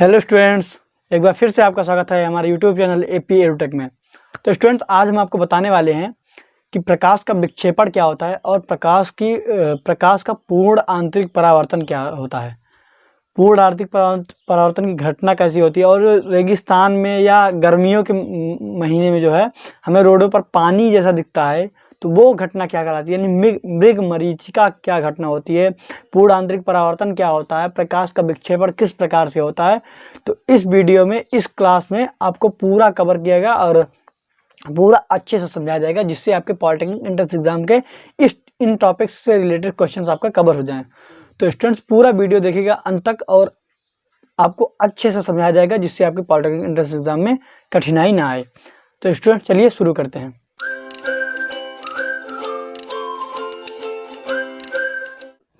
Hello students, एक बार फिर से आपका स्वागत है हमारे यूट्यूब चैनल एपी एडुटेक में। तो स्टूडेंट्स, आज हम आपको बताने वाले हैं कि प्रकाश का विक्षेपण क्या होता है और प्रकाश का पूर्ण आंतरिक परावर्तन क्या होता है। पूर्ण आंतरिक परावर्तन की घटना कैसी होती है और रेगिस्तान में या गर्मियों के महीने में जो है हमें रोडों पर पानी जैसा दिखता है, तो वो घटना क्या कहलाती है, यानी मृगमरीचिका क्या घटना होती है, पूर्ण आंतरिक परावर्तन क्या होता है, प्रकाश का विक्षेपण किस प्रकार से होता है। तो इस वीडियो में, इस क्लास में आपको पूरा कवर किया गया और पूरा अच्छे से समझाया जाएगा, जिससे आपके पॉलिटेक्निक एंट्रेंस एग्जाम के इन टॉपिक्स से रिलेटेड क्वेश्चंस आपका कवर हो जाएं। तो स्टूडेंट्स, पूरा वीडियो देखिएगा अंत तक और आपको अच्छे से समझाया जाएगा, जिससे आपके पॉलिटेक्निक एंट्रेंस एग्जाम में कठिनाई ना आए। तो स्टूडेंट्स, चलिए शुरू करते हैं।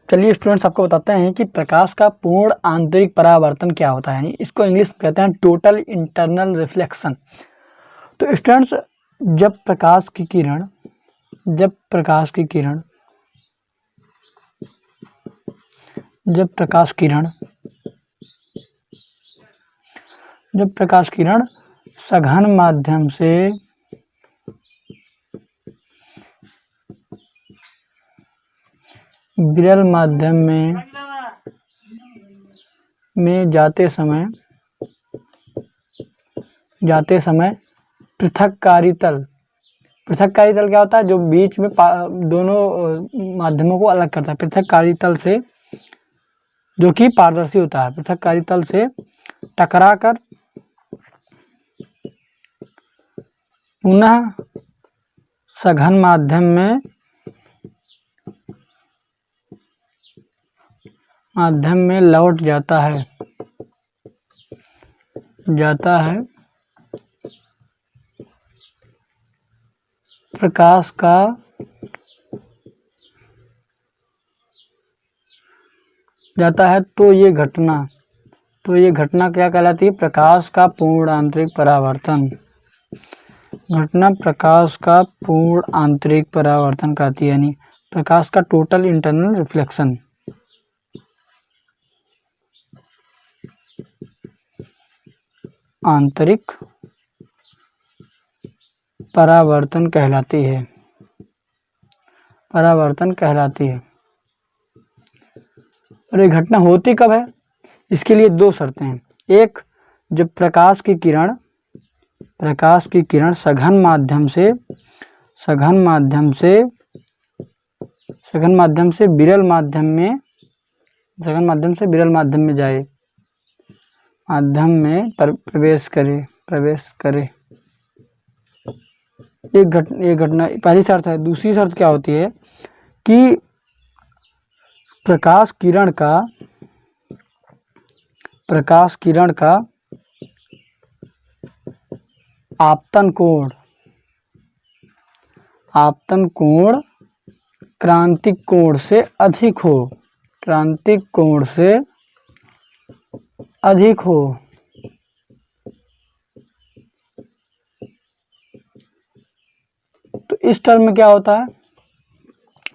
चलिए स्टूडेंट्स, आपको बताते हैं कि प्रकाश का पूर्ण आंतरिक परावर्तन क्या होता है, यानी इसको इंग्लिश में कहते हैं टोटल इंटरनल रिफ्लेक्शन। तो स्टूडेंट्स, जब प्रकाश की किरण जब प्रकाश किरण सघन माध्यम से विरल माध्यम में जाते समय पृथक्कारी तल क्या होता है, जो बीच में दोनों माध्यमों को अलग करता है। पृथक्कारी तल से, जो कि पारदर्शी होता है, पृथक्कारी तल से टकराकर पुनः सघन माध्यम में लौट जाता है। प्रकाश का जाता है तो ये घटना क्या कहलाती है? प्रकाश का पूर्ण आंतरिक परावर्तन। घटना प्रकाश का पूर्ण आंतरिक परावर्तन कहती है, यानी प्रकाश का टोटल इंटरनल रिफ्लेक्शन। आंतरिक परावर्तन कहलाती है। और ये घटना होती कब है? इसके लिए दो शर्तें हैं। एक, जब प्रकाश की किरण सघन माध्यम से विरल माध्यम में जाए, प्रवेश करे। ये घटना पहली शर्त है। दूसरी शर्त क्या होती है कि प्रकाश किरण का आपतन कोण क्रांतिक कोण से अधिक हो। तो इस टर्म में क्या होता है,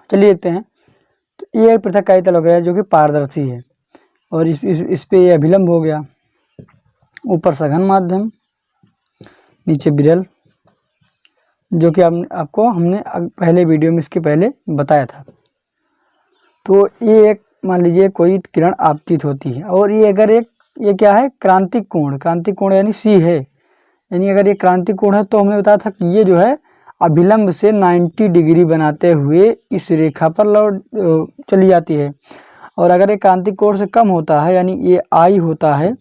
चलिए देखते हैं। तो ये पृथक्कारी तल हो गया, जो कि पारदर्शी है, और इस पे ये अभिलंब हो गया। ऊपर सघन माध्यम, नीचे विरल, जो कि हमने पहले वीडियो में इसके पहले बताया था। तो ये एक, मान लीजिए कोई किरण आपतित होती है, और ये अगर ये क्या है, क्रांतिक कोण यानी सी है। यानी अगर ये क्रांतिक कोण है तो हमने बताया था कि ये जो है अभिलंब से 90 डिग्री बनाते हुए इस रेखा पर लौट चली जाती है। और अगर ये क्रांतिक कोण से कम होता है, यानी ये आई होता है,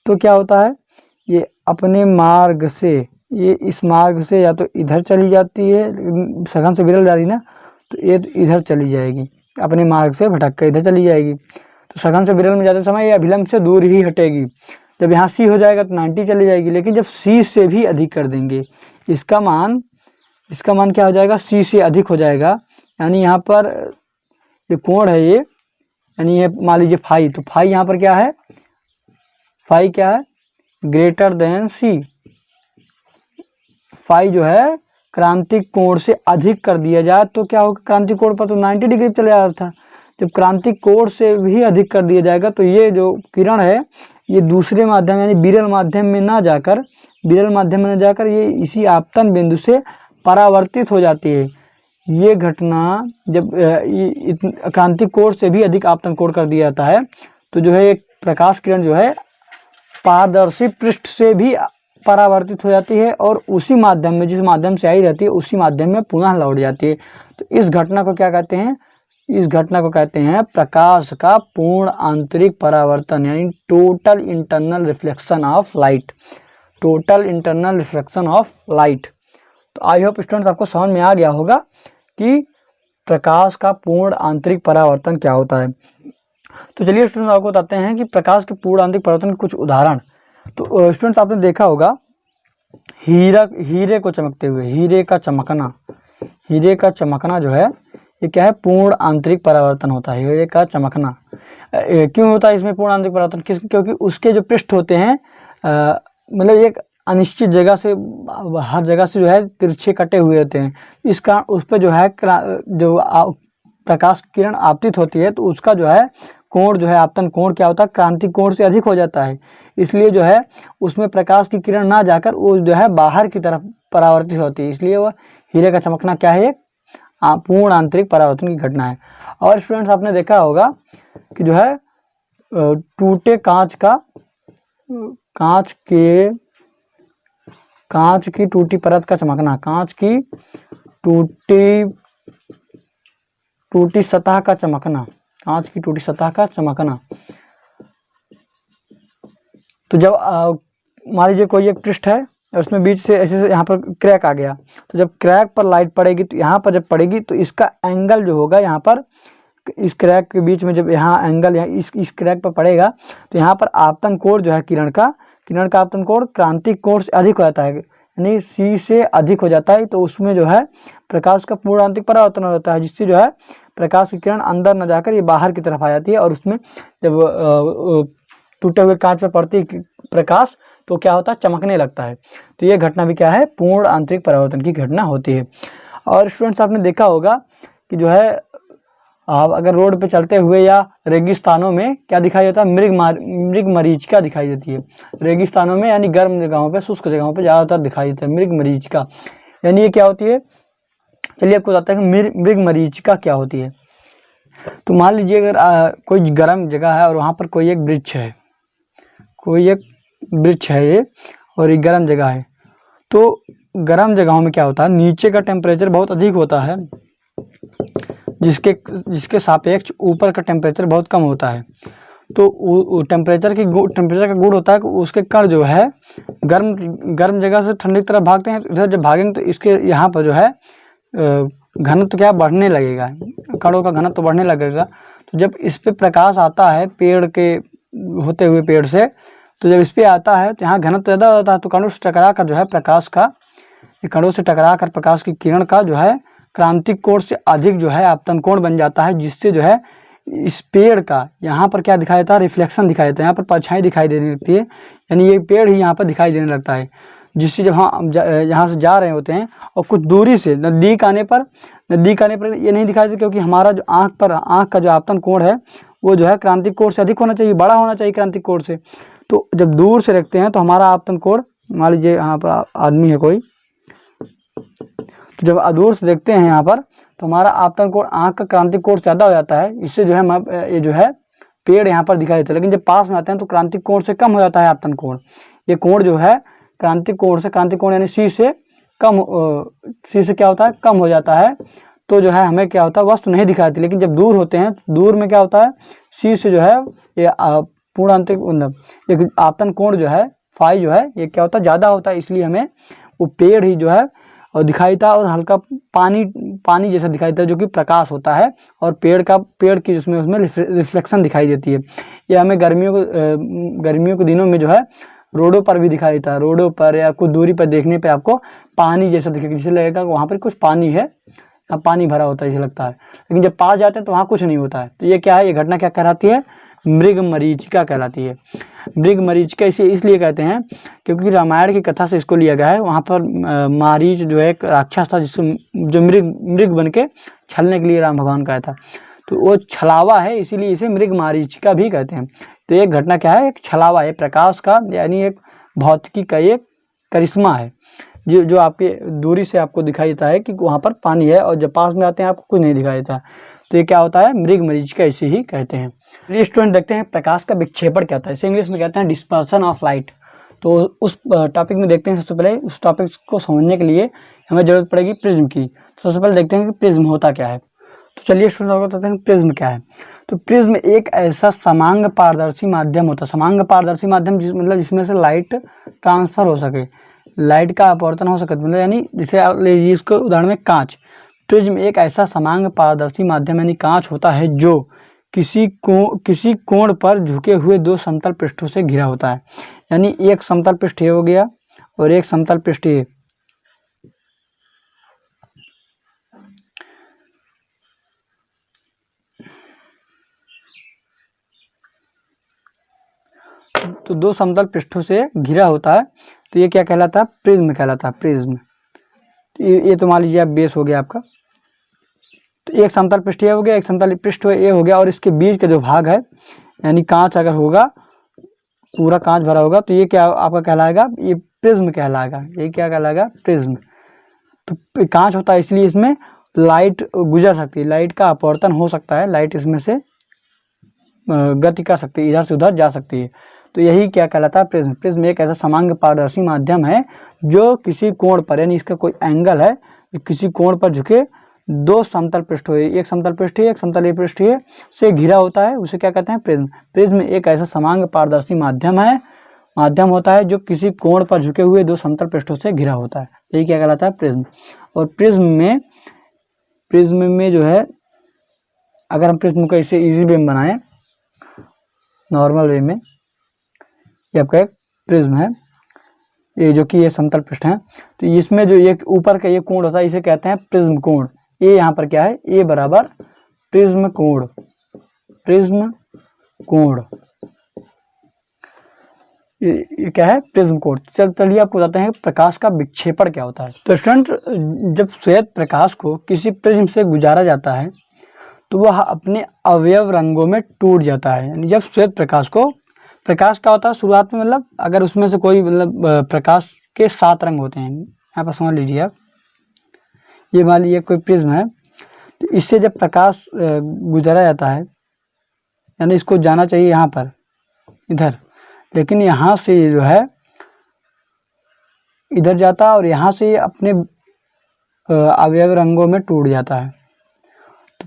तो क्या होता है, ये अपने मार्ग से, ये इस मार्ग से या तो इधर चली जाती है, सघन से विरल जा रही ना, तो ये इधर चली जाएगी, अपने मार्ग से भटक कर इधर चली जाएगी। तो सघन से विरल में जाते समय ये अभिलंब से दूर ही हटेगी। जब यहाँ सी हो जाएगा तो 90 चली जाएगी। लेकिन जब सी से भी अधिक कर देंगे, इसका मान क्या हो जाएगा, सी से अधिक हो जाएगा। यानी यहाँ पर ये कोण है, ये यानी ये मान लीजिए फाई, तो फाई यहाँ पर क्या है, फाई क्या है, ग्रेटर देन सी। फाई जो है क्रांतिक कोण से अधिक कर दिया जाए तो क्या होगा, क्रांतिक कोण पर तो 90 डिग्री चले जा रहा था, जब क्रांतिक कोण से भी अधिक कर दिया जाएगा तो ये जो किरण है ये दूसरे माध्यम यानी विरल माध्यम में ना जाकर ये इसी आपतन बिंदु से परावर्तित हो जाती है। ये घटना जब क्रांतिक कोण से भी अधिक आपतन कोण कर दिया जाता है तो जो है एक प्रकाश किरण जो है पारदर्शी पृष्ठ से भी परावर्तित हो जाती है और उसी माध्यम में, जिस माध्यम से आई रहती है उसी माध्यम में पुनः लौट जाती है। तो इस घटना को क्या कहते हैं? इस घटना को कहते हैं प्रकाश का पूर्ण आंतरिक परावर्तन यानी total internal reflection of light. Total internal reflection of light. तो आई होप स्टूडेंट्स आपको समझ में आ गया होगा कि प्रकाश का पूर्ण आंतरिक परावर्तन क्या होता है। तो चलिए स्टूडेंट्स आपको बताते हैं कि प्रकाश के पूर्ण आंतरिक परावर्तन के कुछ उदाहरण। तो स्टूडेंट्स आपने देखा होगा हीरे को चमकते हुए, हीरे का चमकना जो है ये क्या है? पूर्ण आंतरिक परावर्तन होता है। हीरे का चमकना क्यों होता है इसमें पूर्ण आंतरिक परावर्तन? क्योंकि उसके जो पृष्ठ होते हैं मतलब एक अनिश्चित जगह से, हर जगह से जो है तिरछे कटे हुए होते हैं। इस कारण उस पर जो है प्रकाश किरण आपतित होती है तो उसका जो है कोण जो है, आपतन कोण क्या होता है? क्रांतिक कोण से अधिक हो जाता है। इसलिए जो है उसमें प्रकाश की किरण ना जाकर वो जो है बाहर की तरफ परावर्तित होती है। इसलिए वह हीरे का चमकना क्या है? एक पूर्ण आंतरिक परावर्तन की घटना है। और स्टूडेंट्स आपने देखा होगा कि जो है टूटे कांच की टूटी परत का चमकना, कांच की टूटी सतह का चमकना, कांच की टूटी सतह का चमकना। तो जब मान लीजिए कोई एक पृष्ठ है और उसमें बीच से ऐसे यहाँ पर क्रैक आ गया, तो जब क्रैक पर लाइट पड़ेगी तो यहाँ पर जब पड़ेगी तो इसका एंगल जो होगा यहाँ पर, इस क्रैक के बीच में जब यहाँ एंगल इस क्रैक पर पड़ेगा तो यहाँ पर आपतन कोण जो है किरण का आपतन कोण क्रांतिक कोण से अधिक हो जाता है, यानी C से अधिक हो जाता है। तो उसमें जो है प्रकाश का पूर्ण आंतरिक परावर्तन होता है, जिससे जो है प्रकाश की किरण अंदर न जाकर ये बाहर की तरफ आ जाती है और उसमें जब टूटे हुए कांच पर पड़ती प्रकाश तो क्या होता है? चमकने लगता है। तो ये घटना भी क्या है? पूर्ण आंतरिक परावर्तन की घटना होती है। और स्टूडेंट्स आपने देखा होगा कि जो है आप अगर रोड पे चलते हुए या रेगिस्तानों में क्या दिखाई देता है? मृग मरीचिका दिखाई देती है। रेगिस्तानों में यानी गर्म जगहों पे, शुष्क जगहों पे ज़्यादातर दिखाई देता है मृग मरीचिका। यानी ये क्या होती है? चलिए आपको बताते हैं कि मृग मरीचिका क्या होती है। तो मान लीजिए अगर कोई गर्म जगह है और वहाँ पर कोई एक वृक्ष है ये, और ये गर्म जगह है। तो गर्म जगहों में क्या होता है? नीचे का टेम्परेचर बहुत अधिक होता है, जिसके सापेक्ष ऊपर का टेम्परेचर बहुत कम होता है। तो टेम्परेचर का गुण होता है कि उसके कण जो है गर्म जगह से ठंडी तरफ भागते हैं। इधर जब भागेंगे तो इसके यहाँ पर जो है घनत्व क्या बढ़ने लगेगा, कणों का घनत्व बढ़ने लगेगा। तो जब इस पे प्रकाश आता है पेड़ के होते हुए पेड़ से, तो जब इस पे आता है तो यहाँ घनत्व ज़्यादा होता है। तो कणों से टकरा कर जो है प्रकाश की किरण का जो है क्रांतिक कोण से अधिक जो है आपतन कोण बन जाता है, जिससे जो है इस पेड़ का यहाँ पर क्या दिखाई देता है? रिफ्लेक्शन दिखाई देता है, यहाँ पर परछाई दिखाई देने लगती है। यानी ये पेड़ ही यहाँ पर दिखाई देने लगता है, जिससे जब हम यहाँ से जा रहे होते हैं और कुछ दूरी से नज़दीक आने पर ये नहीं दिखाई देता, क्योंकि हमारा जो आँख का जो आपतन कोण है वो जो है क्रांतिक कोण से अधिक होना चाहिए, बड़ा होना चाहिए क्रांतिक कोण से। तो जब दूर से रखते हैं तो हमारा आपतन कोण, मान लीजिए यहाँ पर आदमी है कोई, तो जब दूर से देखते हैं यहाँ पर तो हमारा आपतन कोण आँख का क्रांतिक कोण ज़्यादा हो जाता है। इससे जो है ये जो है पेड़ यहाँ पर दिखाई देता है। लेकिन जब पास में आते हैं तो क्रांतिक कोण से कम हो जाता है आपतन कोण। ये कोण जो है क्रांतिक कोण यानी C से क्या होता है? कम हो जाता है। तो जो है हमें क्या होता है? वस्तु नहीं दिखाई देती। लेकिन जब दूर होते हैं तो दूर में क्या होता है? C से जो है ये पूर्ण आंतरिक आपतन कोण जो है फाई जो है ये क्या होता है? ज़्यादा होता है। इसलिए हमें वो पेड़ ही जो है और दिखाई देता है और हल्का पानी जैसा दिखाई देता है, जो कि प्रकाश होता है। और पेड़ की उसमें रिफ्लेक्शन दिखाई देती है। ये हमें गर्मियों के दिनों में जो है रोडों पर भी दिखाई देता है। रोडों पर या कुछ दूरी पर देखने पे आपको पानी जैसा दिखेगा, जिससे लगेगा वहाँ पर कुछ पानी है, पानी भरा होता है, ऐसा लगता है। लेकिन जब पास जाते हैं तो वहाँ कुछ नहीं होता है। तो ये क्या है? ये घटना क्या कहलाती है? मृग मरीचिका कहलाती है। मृग मरीचिका इसे इसलिए कहते हैं क्योंकि रामायण की कथा से इसको लिया गया है। वहाँ पर मारीच जो है एक राक्षस था, जो मृग बन के छलने के लिए राम भगवान का था। तो वो छलावा है, इसीलिए इसे मृग मरीचिका भी कहते हैं। तो ये घटना क्या है, एक छलावा है प्रकाश का, यानी एक भौतिकी का एक करिश्मा है जो आपके दूरी से आपको दिखाई देता है कि वहाँ पर पानी है, और जब पास में आते हैं आपको कुछ नहीं दिखाई देता। तो ये क्या होता है, मृग मरीचिका इसे ही कहते हैं। ये स्टूडेंट देखते हैं प्रकाश का विक्षेपण क्या होता है, इसे इंग्लिश में कहते हैं डिस्पर्सन ऑफ लाइट। तो उस टॉपिक में देखते हैं। सबसे पहले उस टॉपिक को समझने के लिए हमें जरूरत पड़ेगी प्रिज्म की। तो सबसे पहले देखते हैं कि प्रिज्म होता क्या है। तो चलिए स्टूडेंट बताते हैं प्रिज्म क्या है। तो प्रिज्म एक ऐसा समांग पारदर्शी माध्यम होता है। समांग पारदर्शी माध्यम मतलब जिसमें से लाइट ट्रांसफर हो सके, लाइट का अपवर्तन हो सके, मतलब यानी जैसे आप लीजिए इसको उदाहरण में कांच। प्रिज्म एक ऐसा समांग पारदर्शी माध्यम यानी कांच होता है जो किसी कोण पर झुके हुए दो समतल पृष्ठों से घिरा होता है। यानी एक समतल पृष्ठ हो गया और एक समतल पृष्ठ ये। तो दो समतल पृष्ठों से घिरा होता है, तो ये क्या कहलाता है, प्रिज्म कहलाता है। प्रिज्म ये तो मान लीजिए आप बेस हो गया आपका। तो एक समतल पृष्ठ ये हो गया, एक समतल पृष्ठ ये हो गया, और इसके बीच का जो भाग है यानी कांच अगर होगा, पूरा कांच भरा होगा, तो ये क्या आपका कहलाएगा, ये प्रिज्म कहलाएगा। ये क्या कहलाएगा, प्रिज्म। तो कांच होता है इसलिए इसमें लाइट गुजर सकती है, लाइट का अपवर्तन हो सकता है, लाइट इसमें से गति कर सकती है, इधर से उधर जा सकती है। तो यही क्या कहलाता है, प्रिज्म। प्रिज्म एक ऐसा समांग पारदर्शी माध्यम है जो किसी कोण पर, यानी इसका कोई एंगल है, किसी कोण पर झुके दो समतल पृष्ठ हुए, एक समतल पृष्ठ है, एक समतल पृष्ठ है, से घिरा होता है, उसे क्या कहते हैं, प्रिज्म। प्रिज्म एक ऐसा समांग पारदर्शी माध्यम होता है जो किसी कोण पर झुके हुए दो समतल पृष्ठों से घिरा होता है। यही क्या कहलाता है, प्रिज्म। और प्रिज्म में जो है, अगर हम प्रिज्म को इसे इजी वे में बनाएं, नॉर्मल वे में, ये आपका एक प्रिज्म है, ये जो कि ये समतल पृष्ठ है। तो इसमें जो एक ऊपर का ये कोण होता है इसे कहते हैं प्रिज्म कोण। ये यहाँ पर क्या है, ए बराबर प्रिज्म कोण। प्रिज्म कोण ये क्या है, प्रिज्म कोण। चलिए आपको बताते हैं प्रकाश का विक्षेपण क्या होता है। तो स्टूडेंट, जब श्वेत प्रकाश को किसी प्रिज्म से गुजारा जाता है तो वह अपने अवयव रंगों में टूट जाता है। यानी जब श्वेत प्रकाश क्या होता है शुरुआत में, मतलब अगर उसमें से कोई मतलब प्रकाश के 7 रंग होते हैं, यहाँ पर समझ लीजिए आप, ये मान लीजिए कोई प्रिज्म है, तो इससे जब प्रकाश गुजारा जाता है, यानी इसको जाना चाहिए यहाँ पर इधर, लेकिन यहाँ से जो है इधर जाता है और यहाँ से अपने अवयव रंगों में टूट जाता है। तो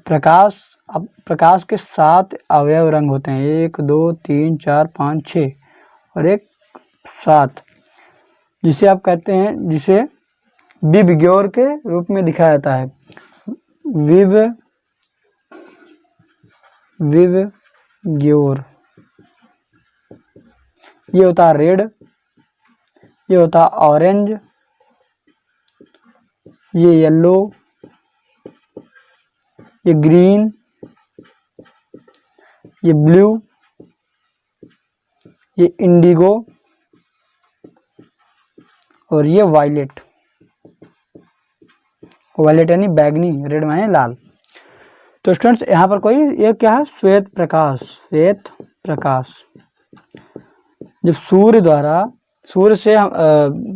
प्रकाश के 7 अवयव रंग होते हैं, 1 2 3 4 5 6 और एक 7, जिसे आप कहते हैं, जिसे विबग्योर के रूप में दिखाया जाता है। विबग्योर, ये होता है रेड, ये होता है ऑरेंज, ये येलो, ये ग्रीन, ये ब्लू, ये इंडिगो और ये वायलेट। वायलेट यानी बैगनी, रेड माने लाल। तो स्टूडेंट्स, यहाँ पर कोई ये क्या है, श्वेत प्रकाश जब सूर्य से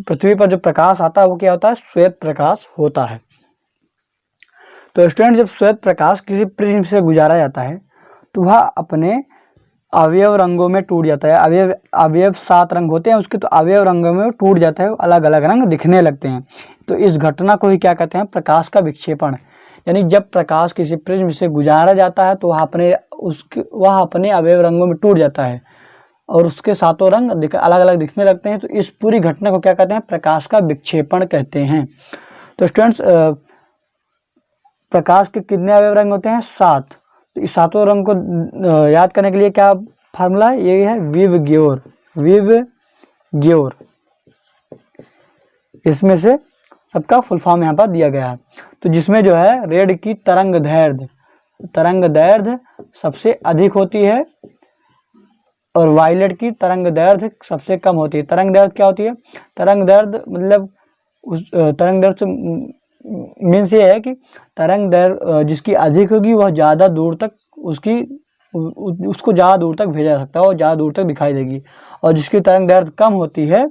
पृथ्वी पर जो प्रकाश आता है वो क्या होता है, श्वेत प्रकाश होता है। तो स्टूडेंट, जब श्वेत प्रकाश किसी प्रिज्म से गुजारा जाता है तो वह अपने अवयव रंगों में टूट जाता है। अवयव 7 रंग होते हैं उसके, तो अवयव रंगों में टूट जाता है, अलग अलग रंग दिखने लगते हैं। तो इस घटना को ही क्या कहते हैं, प्रकाश का विक्षेपण। यानी जब प्रकाश किसी प्रिज्म से गुजारा जाता है तो वह अपने अवयव रंगों में टूट जाता है और उसके 7 रंग अलग अलग दिखने लगते हैं। तो इस पूरी घटना को क्या कहते हैं, प्रकाश का विक्षेपण कहते हैं। तो स्टूडेंट्स, प्रकाश के कितने अवयव रंग होते हैं, 7। तो इस 7 रंग को याद करने के लिए क्या फार्मूला है, ये है विबग्योर। इसमें से सबका फुल फॉर्म यहाँ पर दिया गया है। तो जिसमें जो है रेड की तरंग दैर्ध्य सबसे अधिक होती है और वायलेट की तरंग दैर्ध्य सबसे कम होती है। तरंग दैर्ध्य क्या होती है, तरंग दैर्ध्य मतलब उस तरंग दैर्ध्य से मीन्स ये है कि तरंग दैर्ध्य जिसकी अधिक होगी वह ज़्यादा दूर तक उसकी उसको ज़्यादा दूर तक भेजा जा सकता है और ज़्यादा दूर तक दिखाई देगी। और जिसकी तरंग दैर्ध्य कम होती है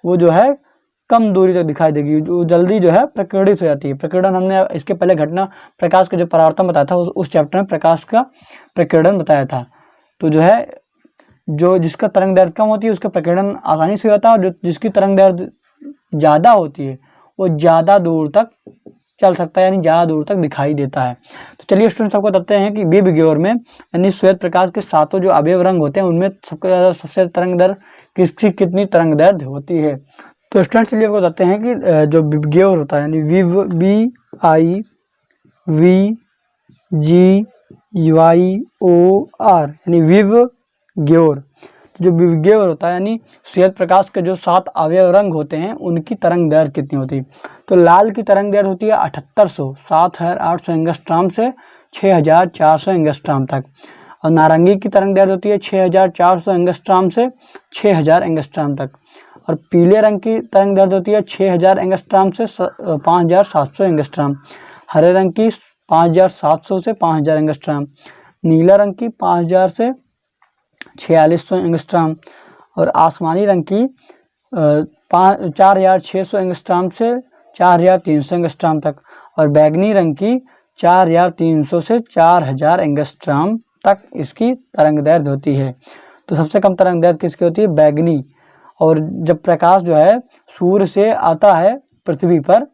वो जो है कम दूरी तक दिखाई देगी, जो जल्दी जो है प्रकीर्णित हो जाती है। प्रकीर्णन हमने इसके पहले घटना प्रकाश का जो परावर्तन बताया था उस चैप्टर में प्रकाश का प्रकीर्णन बताया था। तो जो है जो जिसका तरंग दैर्ध्य कम होती है उसका प्रकीर्णन आसानी से होता है, और जिसकी तरंग दैर्ध्य ज़्यादा होती है वो ज़्यादा दूर तक चल सकता है, यानी ज़्यादा दूर तक दिखाई देता है। तो चलिए स्टूडेंट्स आपको बताते हैं कि विब ग्योर में यानी श्वेत प्रकाश के सातों जो अवयव रंग होते हैं उनमें सबसे तरंग दैर्ध्य किसकी कितनी तरंग दैर्ध्य होती है। तो स्टूडेंट्स चलिए आपको बताते हैं कि जो विब ग्योर होता है यानी VIVGYOR यानी विब ग्योर। जो विब ग्योर होता है यानी श्वेत प्रकाश के जो 7 अवयव रंग होते हैं उनकी तरंग दैर्ध्य कितनी होती है। तो लाल की तरंग दैर्ध्य होती है 7800 7800 एंगस्ट्रॉम से 6400 एंगस्ट्रॉम तक, और नारंगी की तरंग दैर्ध्य होती है 6400 एंगस्ट्रॉम से 6000 एंगस्ट्रॉम तक, और पीले रंग की तरंग दैर्ध्य होती है 6000 एंगस्ट्रॉम से 5700 एंगस्ट्रॉम, हरे रंग की 5700 से 5000 एंगस्ट्रॉम, नीला रंग की 5000 से 4600 एंगस्ट्रॉम, और आसमानी रंग की 4600 एंगस्ट्रॉम से 4300 एंगस्ट्रॉम तक, और बैगनी रंग की 4300 से 4000 एंगस्ट्रॉम तक इसकी तरंग दैर्ध्य होती है। तो सबसे कम तरंग दैर्ध्य किसकी होती है? बैगनी। और जब प्रकाश जो है सूर्य से आता है पृथ्वी पर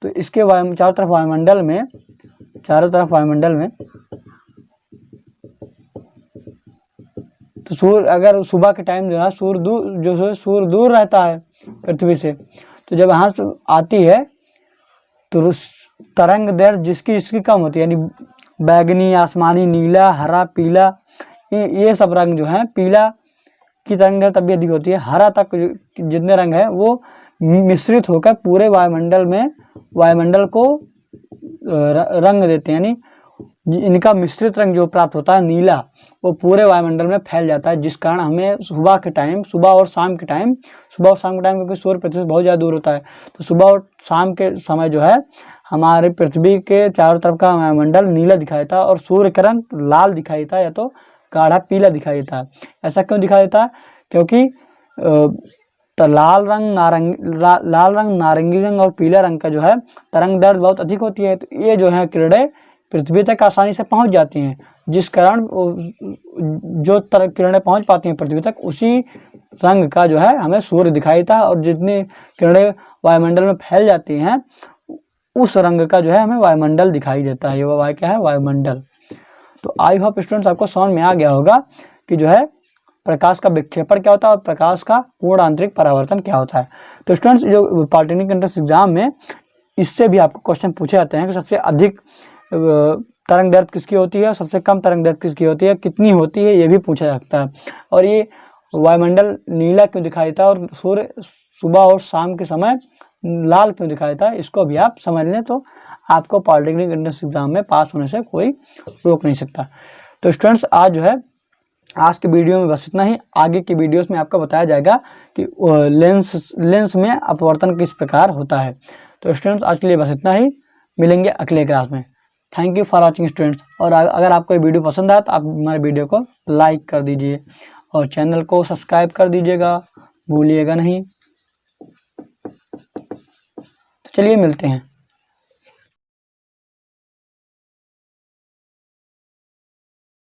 तो इसके चारों तरफ वायुमंडल में तो सूर्य अगर सुबह के टाइम जो है सूर्य दूर रहता है पृथ्वी से, तो जब यहाँ से आती है तो तरंग दैर्ध्य जिसकी कम होती है, यानी बैगनी, आसमानी, नीला, हरा, पीला, ये सब रंग जो है, पीला की तरंग दैर्ध्य तब भी अधिक होती है। हरा तक जितने रंग है वो मिश्रित होकर पूरे वायुमंडल को रंग देते हैं, यानी इनका मिश्रित रंग जो प्राप्त होता है नीला, वो पूरे वायुमंडल में फैल जाता है, जिस कारण हमें सुबह और शाम के टाइम क्योंकि सूर्य पृथ्वी से बहुत ज़्यादा दूर होता है, तो सुबह और शाम के समय जो है हमारे पृथ्वी के चारों तरफ का वायुमंडल नीला दिखाई देता है और सूर्य का रंग लाल दिखाई देता है या तो गाढ़ा पीला दिखाई देता है। ऐसा क्यों दिखाई देता है? क्योंकि लाल रंग, नारंगी रंग और पीला रंग का जो है तरंग दैर्ध्य बहुत अधिक होती है, तो ये जो है किरणें पृथ्वी तक आसानी से पहुंच जाती हैं, जिस कारण जो किरणें पहुंच पाती हैं पृथ्वी तक उसी रंग का जो है हमें सूर्य दिखाई देता है, और जितनी किरणें वायुमंडल में फैल जाती हैं उस रंग का जो है हमें वायुमंडल दिखाई देता है। ये क्या है? वायुमंडल। तो आई होप स्टूडेंट्स आपको समझ में आ गया होगा कि जो है प्रकाश का विक्षेपण क्या होता है और प्रकाश का पूर्ण आंतरिक परावर्तन क्या होता है। तो स्टूडेंट्स जो पॉलिटेक्निक एंट्रेंस एग्जाम में इससे भी आपको क्वेश्चन पूछे जाते हैं कि सबसे अधिक तरंग दैर्ध्य किसकी होती है, सबसे कम तरंग दैर्ध्य किसकी होती है, कितनी होती है, ये भी पूछा जाता है। और ये वायुमंडल नीला क्यों दिखाई देता है और सूर्य सुबह और शाम के समय लाल क्यों दिखाई देता है, इसको भी आप समझ लें तो आपको पॉलिटेक्निक एंट्रेंस एग्जाम में पास होने से कोई रोक नहीं सकता। तो स्टूडेंट्स आज के वीडियो में बस इतना ही। आगे की वीडियोस में आपको बताया जाएगा कि लेंस में अपवर्तन किस प्रकार होता है। तो स्टूडेंट्स आज के लिए बस इतना ही, मिलेंगे अगले क्लास में। Thank you for watching students. और अगर आपको ये वीडियो पसंद आया तो आप हमारे वीडियो को लाइक कर दीजिए और चैनल को सब्सक्राइब कर दीजिएगा, भूलिएगा नहीं। तो चलिए मिलते हैं।